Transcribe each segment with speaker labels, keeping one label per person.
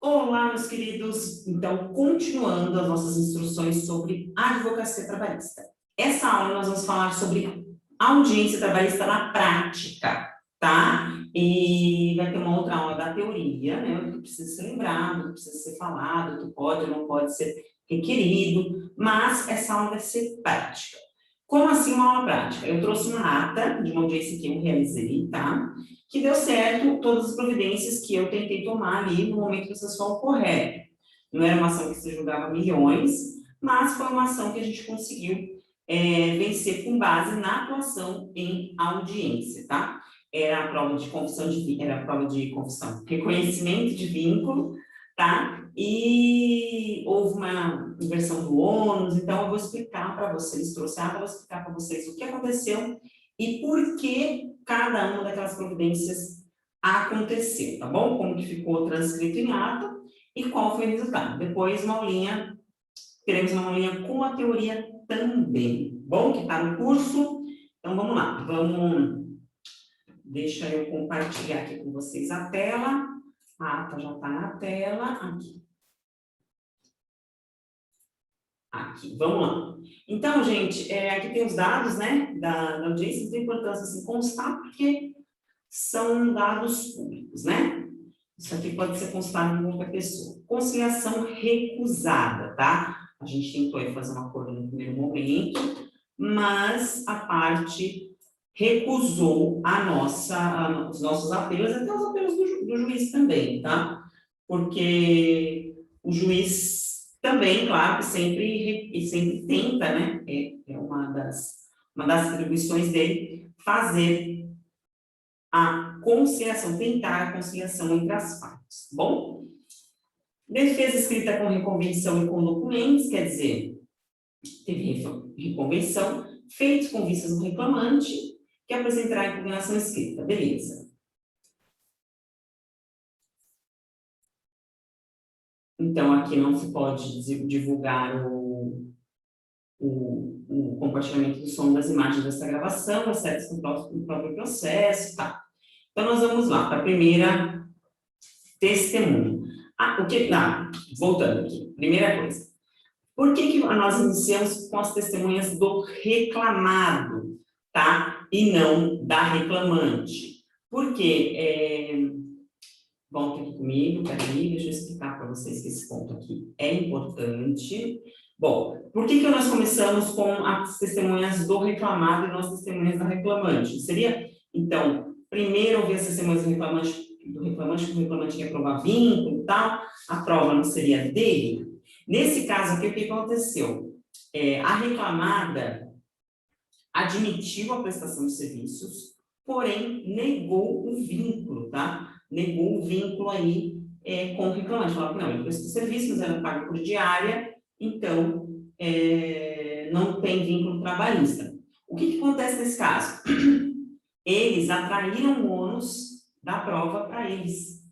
Speaker 1: Olá, meus queridos. Então, continuando as nossas instruções sobre advocacia trabalhista. Essa aula nós vamos falar sobre audiência trabalhista na prática, tá? E vai ter uma outra aula da teoria, né? O que precisa ser lembrado, o que precisa ser falado, o que pode ou não pode ser requerido, mas essa aula vai ser prática. Como assim uma aula prática? Eu trouxe uma ata de uma audiência que eu realizei, tá? Que deu certo todas as providências que eu tentei tomar ali no momento que a sessão ocorrer. Não era uma ação que se julgava milhões, mas foi uma ação que a gente conseguiu vencer com base na atuação em audiência, tá? Era a prova de confissão era a prova de confissão, reconhecimento de vínculo, tá? E houve uma inversão do ônus, então eu vou explicar para vocês, trouxe a ata, vou explicar para vocês o que aconteceu e por que cada uma daquelas providências aconteceu, tá bom? Como que ficou transcrito em ata e qual foi o resultado. Depois teremos uma aulinha com a teoria também, bom? Que está no curso. Então, vamos lá, deixa eu compartilhar aqui com vocês a tela. A ata já está na tela, aqui. Aqui, vamos lá. Então, gente, aqui tem os dados, né, da audiência, tem importância, assim, constar, porque são dados públicos, né? Isso aqui pode ser constado em qualquer pessoa. Conciliação recusada, tá? A gente tentou fazer um acordo no primeiro momento, mas a parte recusou os nossos apelos, até os apelos do juiz também, tá? Porque o juiz também, claro, sempre tenta, né? É uma das atribuições dele, fazer a conciliação, tentar a conciliação entre as partes. Bom, defesa escrita com reconvenção e com documentos, quer dizer, teve reconvenção, feitos com vistas do reclamante, que apresentará a impugnação escrita, beleza. Então, aqui não se pode divulgar o compartilhamento do som das imagens dessa gravação, exceto no próprio processo, tá. Então, nós vamos lá para a primeira testemunha. Voltando aqui, primeira coisa. Por que nós iniciamos com as testemunhas do reclamado, tá? E não da reclamante? Porque, volta aqui comigo, peraí, deixa eu explicar para vocês que esse ponto aqui é importante. Bom, por que nós começamos com as testemunhas do reclamado e não as testemunhas da reclamante? Seria, então, primeiro ouvir as testemunhas do reclamante, que o reclamante ia provar vínculo e tal, a prova não seria dele. Nesse caso aqui, o que aconteceu? A reclamada admitiu a prestação de serviços, porém negou o vínculo, tá? Negou o vínculo aí com o reclamante. Falou que não, ele prestou serviço, mas era pago por diária, então não tem vínculo trabalhista. O que acontece nesse caso? Eles atraíram o ônus da prova para eles,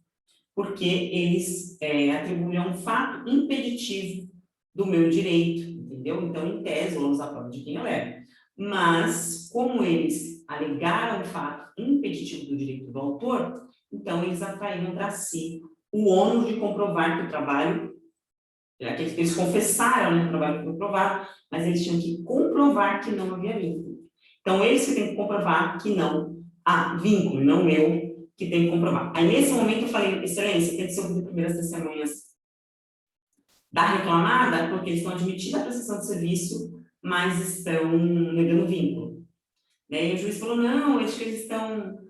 Speaker 1: porque eles atribuíram um fato impeditivo do meu direito, entendeu? Então, em tese, o ônus da prova de quem eu levo. Mas, como eles alegaram o fato impeditivo do direito do autor, então eles atraíram para si o ônus de comprovar que o trabalho, eles confessaram, né, o trabalho foi provado, mas eles tinham que comprovar que não havia vínculo. Então, eles que têm que comprovar que não há vínculo, não eu que tenho que comprovar. Aí, nesse momento, eu falei, excelência, tem que ser ouvido primeiro as testemunhas da reclamada, porque eles estão admitindo a prestação de serviço, mas estão negando vínculo. Né? E o juiz falou, não, acho que eles estão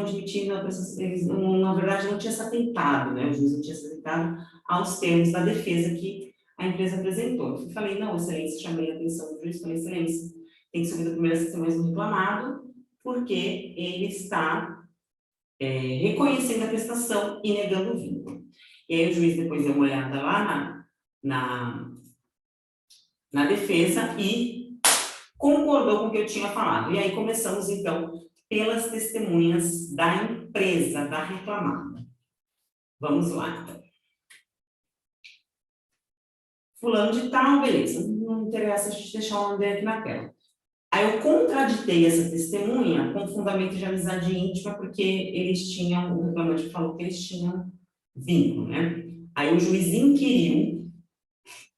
Speaker 1: admitindo a prestação, eles, na verdade, não tinha se atentado, né? O juiz não tinha se atentado aos termos da defesa que a empresa apresentou. Eu falei, não, excelência, chamei a atenção do juiz, falei, excelência, tem que ser ouvido primeiro as testemunhas do reclamado, porque ele está reconhecendo a prestação e negando o vínculo. E aí o juiz depois deu uma olhada lá na defesa e concordou com o que eu tinha falado. E aí começamos, então, pelas testemunhas da empresa, da reclamada. Vamos lá, então. Fulano de tal, beleza. Não interessa a gente deixar o nome dele aqui na tela. Aí eu contraditei essa testemunha com fundamento de amizade íntima, porque eles tinham, o reclamante falou que eles tinham vínculo, né? Aí o juiz inquiriu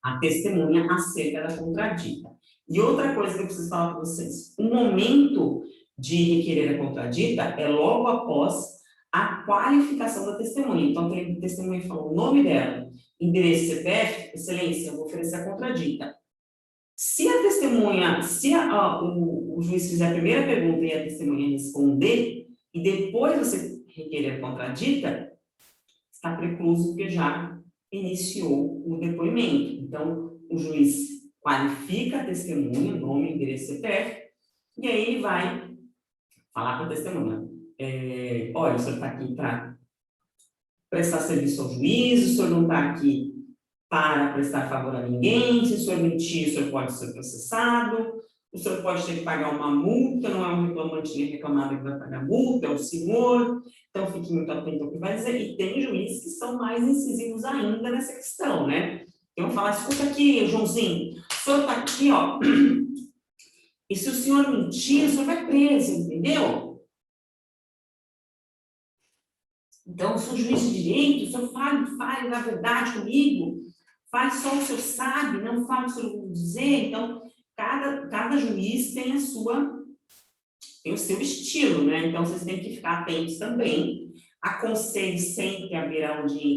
Speaker 1: a testemunha acerca da contradita. E outra coisa que eu preciso falar para vocês, o momento de requerer a contradita é logo após a qualificação da testemunha. Então, tem a testemunha que falou o nome dela, endereço, CPF, excelência, eu vou oferecer a contradita. Se a testemunha, se o juiz fizer a primeira pergunta e a testemunha responder, e depois você requerer a contradita, está precluso porque já iniciou o depoimento. Então, o juiz qualifica a testemunha, nome, endereço, CPF, e aí ele vai falar para a testemunha. Olha, o senhor está aqui para prestar serviço ao juiz, o senhor não está aqui para prestar favor a ninguém, se o senhor mentir, o senhor pode ser processado, o senhor pode ter que pagar uma multa, não é um reclamante nem reclamado que vai pagar multa, é o senhor, então fique muito atento ao que vai dizer, e tem juízes que são mais incisivos ainda nessa questão, né? Então, vão falar, escuta aqui, Joãozinho, o senhor está aqui, ó, e se o senhor mentir, o senhor vai preso, entendeu? Então, eu sou juiz de direito, o senhor fale na verdade comigo, fale só o senhor sabe, não fale o que o senhor vai dizer. Então, cada juiz tem tem o seu estilo, né? Então, vocês têm que ficar atentos também. Aconselho sempre a ver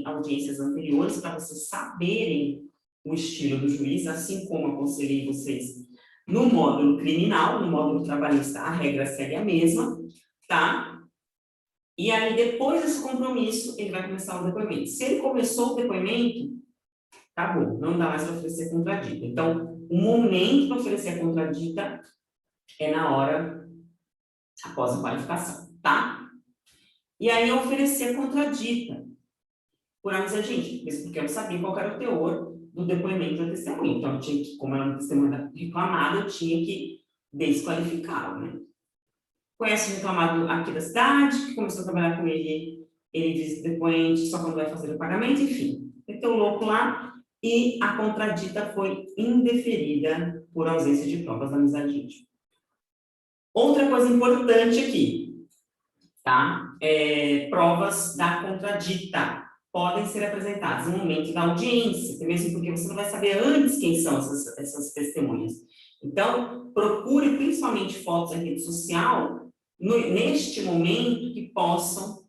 Speaker 1: audiências anteriores para vocês saberem o estilo do juiz, assim como aconselhei vocês no módulo criminal, no módulo trabalhista, a regra segue a mesma, tá? E aí, depois desse compromisso, ele vai começar o depoimento. Se ele começou o depoimento, acabou, não dá mais para oferecer contradita. Então, o momento para oferecer a contradita é na hora após a qualificação, tá? E aí, eu ofereci a contradita por amizade íntima, mesmo porque eu não sabia qual era o teor do depoimento da testemunha. Então, eu tinha que, como era uma testemunha reclamada, eu tinha que desqualificá-lo, né? Conhece um reclamado aqui da cidade, que começou a trabalhar com ele, ele diz depoente, só quando vai fazer o pagamento, enfim. Meteu o louco lá e a contradita foi indeferida por ausência de provas da amizade íntima. Outra coisa importante aqui, tá? Provas da contradita podem ser apresentadas no momento da audiência, mesmo porque você não vai saber antes quem são essas testemunhas. Então, procure principalmente fotos em rede social neste momento que possam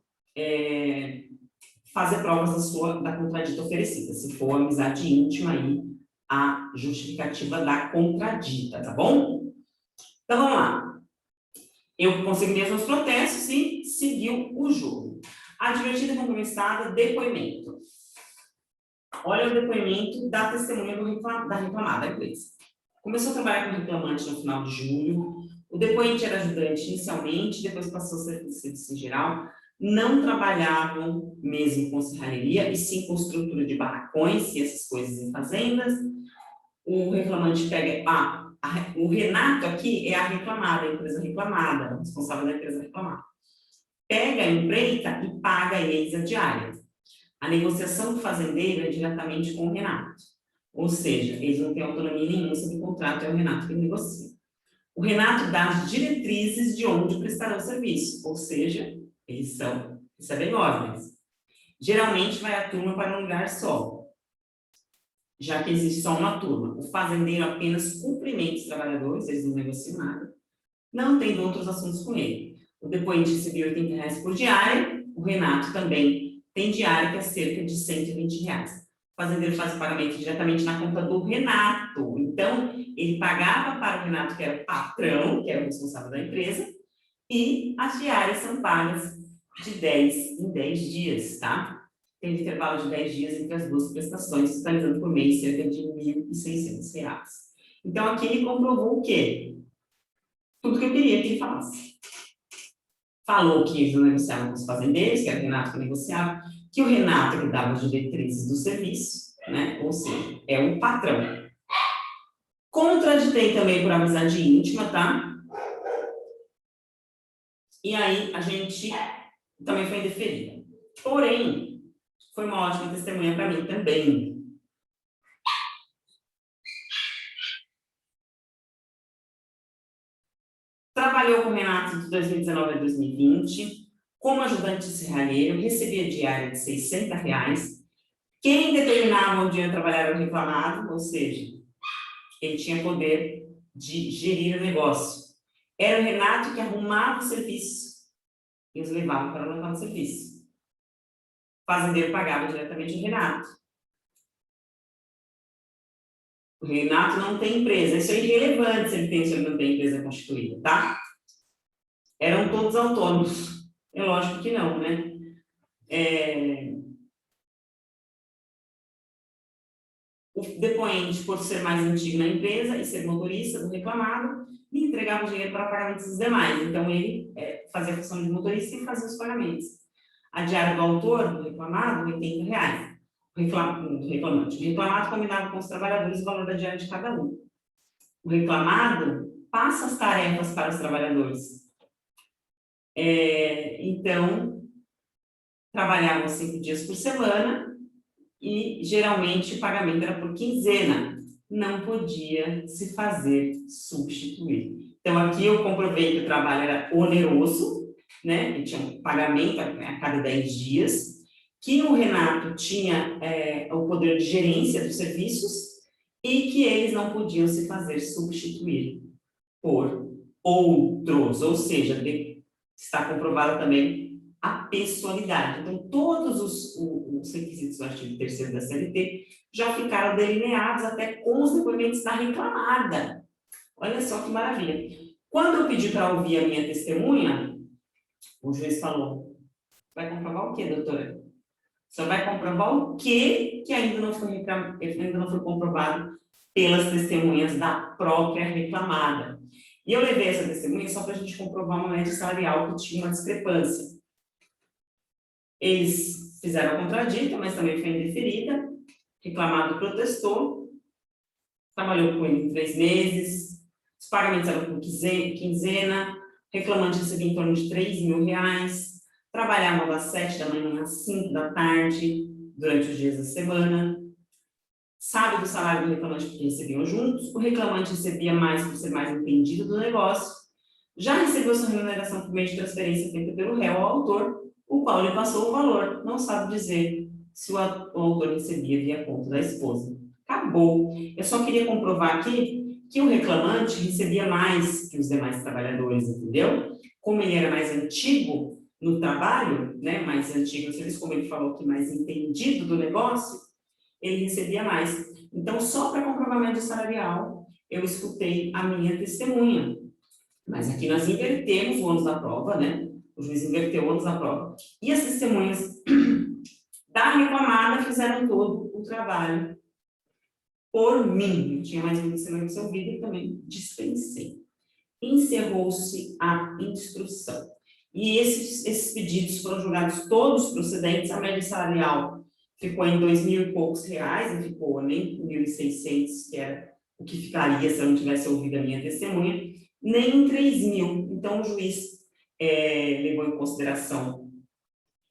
Speaker 1: fazer provas da contradita oferecida, se for amizade íntima aí, a justificativa da contradita, tá bom? Então, vamos lá. Eu consegui os meus protestos e seguiu o jogo. Advertida, compromissada, depoimento. Olha o depoimento da testemunha da reclamada, empresa. Começou a trabalhar com reclamante no final de julho. O depoente era ajudante inicialmente, depois passou a ser serviço em geral. Não trabalhavam mesmo com serralheria, e sim com estrutura de barracões e essas coisas em fazendas. O reclamante pega... o Renato aqui é a reclamada, a empresa reclamada, o responsável da empresa reclamada. Pega a empreita e paga eles a diária. A negociação do fazendeiro é diretamente com o Renato. Ou seja, eles não têm autonomia nenhuma sobre o contrato, é o Renato que negocia. O Renato dá as diretrizes de onde prestarão o serviço, ou seja, eles recebem ordens. Geralmente vai a turma para um lugar só, já que existe só uma turma. O fazendeiro apenas cumprimenta os trabalhadores, eles não negociam nada, não tem outros assuntos com ele. O depoente recebeu R$80 por diária, o Renato também tem diária que é cerca de R$120. O fazendeiro faz o pagamento diretamente na conta do Renato. Então, ele pagava para o Renato, que era o patrão, que era o responsável da empresa, e as diárias são pagas de 10 em 10 dias, tá? Tem um intervalo de 10 dias entre as duas prestações, totalizando por mês cerca de R$1.600. Então, aqui ele comprovou o quê? Tudo que eu queria que ele falasse. Falou que eles não negociavam com os fazendeiros, que era o Renato que negociava, que o Renato que dava as diretrizes do serviço, né? Ou seja, é o patrão. Contraditei também por amizade íntima, tá? E aí a gente também foi indeferida. Porém, foi uma ótima testemunha para mim também. Trabalhou com o Renato de 2019 a 2020, Como ajudante serralheiro, recebia diária de R$600. Quem determinava onde ia trabalhar era o reclamado, ou seja, ele tinha poder de gerir o negócio. Era o Renato que arrumava o serviço e os levava para o local de serviço. O fazendeiro pagava diretamente o Renato. O Renato não tem empresa. Isso é irrelevante se ele tem ou se ele não tem empresa constituída, tá? Eram todos autônomos. É lógico que não, né? O depoente, por ser mais antigo na empresa e ser motorista do reclamado, me entregava o dinheiro para pagamentos dos demais. Então, ele fazia a função de motorista e fazia os pagamentos. A diária do autor, do reclamado, R$80. O reclamante. O reclamado combinava com os trabalhadores o valor da diária de cada um. O reclamado passa as tarefas para os trabalhadores. Então, trabalhavam 5 dias por semana e, geralmente, o pagamento era por quinzena. Não podia se fazer substituir. Então, aqui eu comprovei que o trabalho era oneroso, né? E tinha um pagamento a cada 10 dias, que o Renato tinha o poder de gerência dos serviços e que eles não podiam se fazer substituir por outros, ou seja, está comprovada também a pessoalidade. Então, todos os requisitos do artigo 3º da CLT já ficaram delineados até com os depoimentos da reclamada. Olha só que maravilha. Quando eu pedi para ouvir a minha testemunha, o juiz falou: vai comprovar o quê, doutora? Só vai comprovar o quê que ainda não foi comprovado pelas testemunhas da própria reclamada. E eu levei essa testemunha só para a gente comprovar uma média salarial que tinha uma discrepância. Eles fizeram a contradita, mas também foi indeferida. Reclamado protestou, trabalhou com ele em 3 meses, os pagamentos eram por quinzena, reclamante recebia em torno de R$3.000, trabalhava das 7 da manhã às 5 da tarde, durante os dias da semana. Sabe do salário do reclamante porque recebiam juntos, o reclamante recebia mais por ser mais entendido do negócio, já recebeu sua remuneração por meio de transferência feita pelo réu ao autor, o qual lhe passou o valor, não sabe dizer se o autor recebia via conta da esposa. Acabou. Eu só queria comprovar aqui que o reclamante recebia mais que os demais trabalhadores, entendeu? Como ele era mais antigo no trabalho, né, mais antigo no serviço, como ele falou que mais entendido do negócio, ele recebia mais. Então, só para comprovar a média salarial, eu escutei a minha testemunha. Mas aqui nós invertemos o ônus da prova, né? O juiz inverteu o ônus da prova. E as testemunhas da reclamada fizeram todo o trabalho por mim. Eu tinha mais uma testemunha que ser ouvida e também dispensei. Encerrou-se a instrução. E esses pedidos foram julgados todos procedentes. A média salarial ficou em R$2.000 e poucos, não ficou nem R$1.600, que era o que ficaria se eu não tivesse ouvido a minha testemunha, nem em R$3.000. Então, o juiz levou em consideração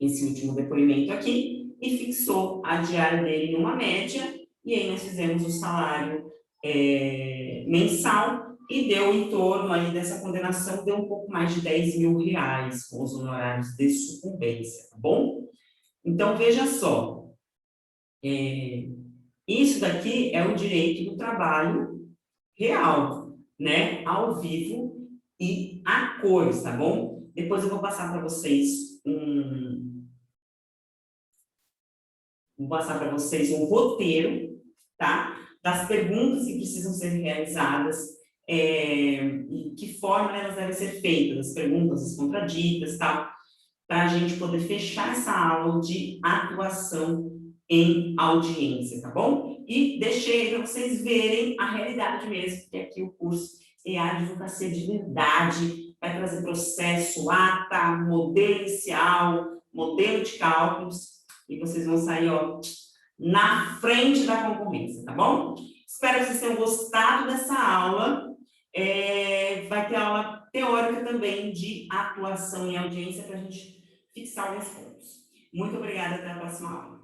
Speaker 1: esse último depoimento aqui e fixou a diária dele numa média, e aí nós fizemos o salário mensal e deu em torno aí dessa condenação, deu um pouco mais de R$10.000 com os honorários de sucumbência, tá bom? Então, veja só, isso daqui é o direito do trabalho real, né? Ao vivo e a cores, tá bom? Depois eu vou passar para vocês um roteiro, tá? Das perguntas que precisam ser realizadas, e que forma elas devem ser feitas, as perguntas, as contraditas, tal, para a gente poder fechar essa aula de atuação em audiência, tá bom? E deixei para vocês verem a realidade mesmo, porque aqui o curso é a advocacia de verdade, vai trazer processo, ata, modelo inicial, modelo de cálculos, e vocês vão sair, ó, na frente da concorrência, tá bom? Espero que vocês tenham gostado dessa aula. Vai ter aula teórica também de atuação em audiência para a gente fixar alguns pontos. Muito obrigada, até a próxima aula.